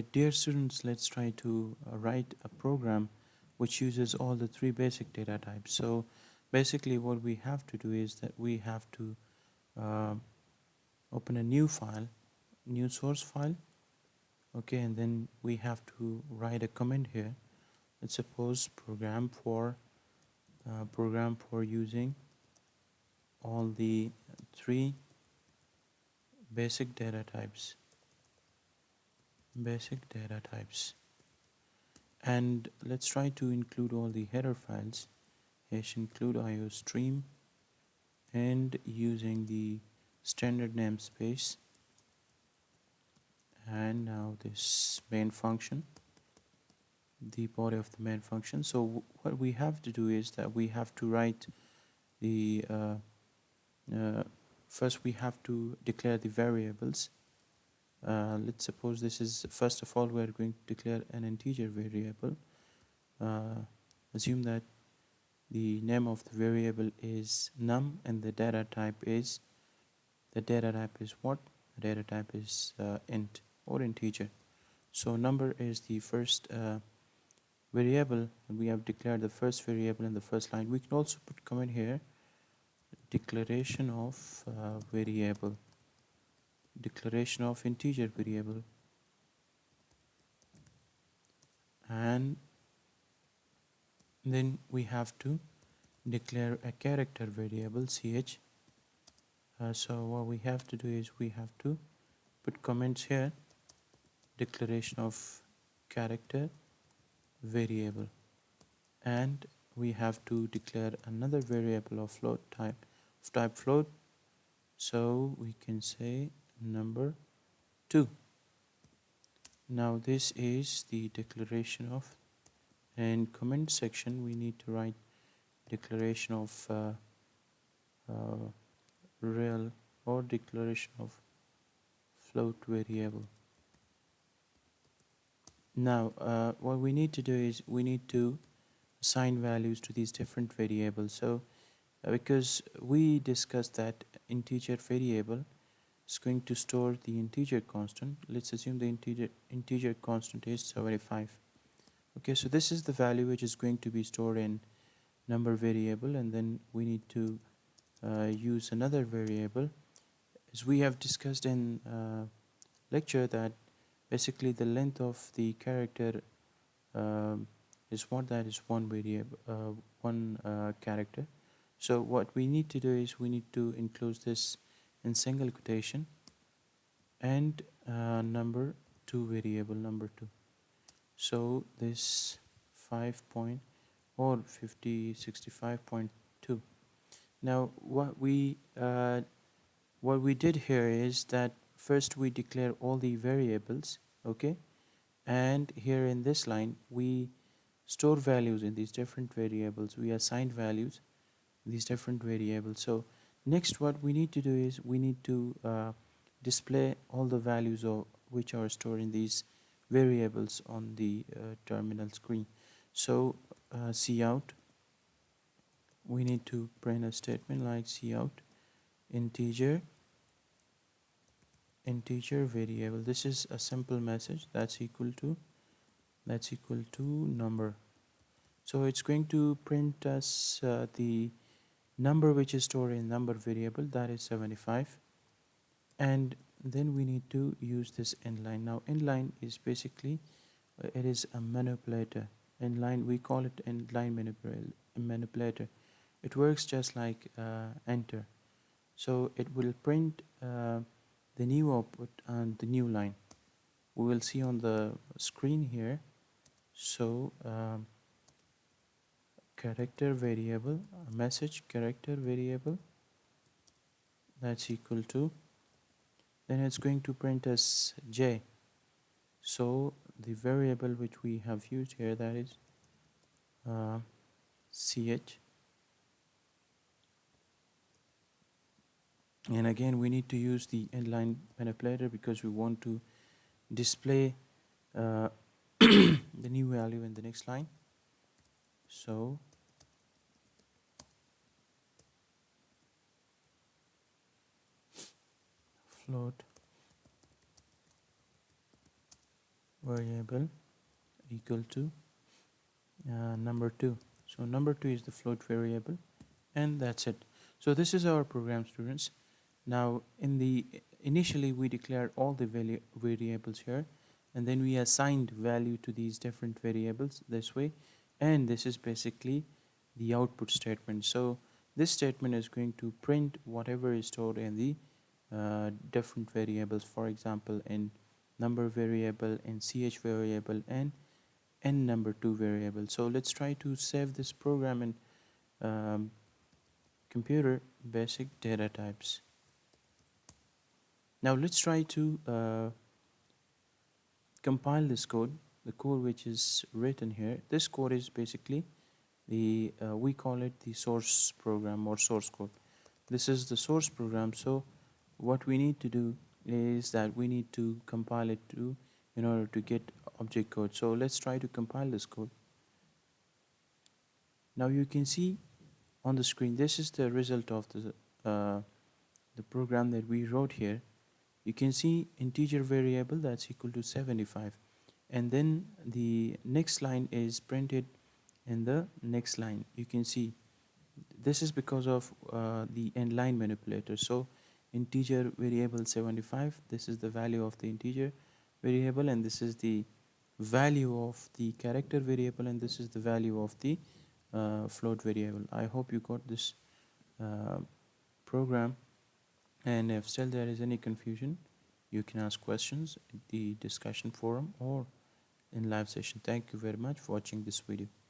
Dear students, let's try to write a program which uses all the three basic data types. So basically what we have to do is that we have to uh, open a new file, new source file, okay, and then we have to write a command here. Let's suppose program for using all the three basic data types, and let's try to include all the header files. Hash include IO stream and using the standard namespace, and now this main function, the body of the main function. So what we have to do is that we have to write the uh, first we have to declare the variables. Let's suppose this is, first of all, we are going to declare an integer variable. Assume that the name of the variable is num and the data type is what? The data type is int or integer. So number is the first variable, and we have declared the first variable in the first line. We can also put comment here, declaration of variable, declaration of integer variable, and then we have to declare a character variable ch. So what we have to do is we have to put comments here, declaration of character variable, and we have to declare another variable of type float. So we can say number 2. Now this is the declaration of, in comment section we need to write declaration of real or declaration of float variable. Now what we need to do is we need to assign values to these different variables. So because we discussed that integer variable is going to store the integer constant. Let's assume the integer constant is 75. Okay, so this is the value which is going to be stored in number variable, and then we need to use another variable. As we have discussed in lecture, that basically the length of the character is what, that is one variable, one character. So what we need to do is we need to enclose this in single quotation and number 2 variable number 2. So this 5 point or 5065.2. Now what we did here is that first we declare all the variables, okay, and here in this line we store values in these different variables. We assign values in these different variables. So next what we need to do is we need to display all the values of which are stored in these variables on the terminal screen. So cout, we need to print a statement like cout integer variable. This is a simple message that's equal to number. So it's going to print us the number which is stored in number variable, that is 75, and then we need to use this inline. Now inline is basically it is a manipulator. Inline, we call it inline manipulator. It works just like enter. So it will print the new output and the new line. We will see on the screen here. So character variable, message character variable, that's equal to, then it's going to print us j. So the variable which we have used here, that is ch, and again we need to use the inline manipulator because we want to display the new value in the next line. So float variable equal to number 2. So number 2 is the float variable, and that's it. So this is our program, students. Now in the initially we declared all the variables here, and then we assigned value to these different variables this way, and this is basically the output statement. So this statement is going to print whatever is stored in the different variables, for example in number variable, in ch variable, and n number 2 variable. So let's try to save this program in um, computer basic data types. Now let's try to compile this code, the code which is written here. This code is basically the we call it the source program or source code. This is the source program. So what we need to do is that we need to compile it to in order to get object code. So let's try to compile this code. Now you can see on the screen, this is the result of the program that we wrote here. You can see integer variable that's equal to 75, and then the next line is printed in the next line. You can see this is because of the end line manipulator. So integer variable 75, this is the value of the integer variable, and this is the value of the character variable, and this is the value of the float variable. I hope you got this uh, program, and if still there is any confusion, you can ask questions in the discussion forum or in live session. Thank you very much for watching this video.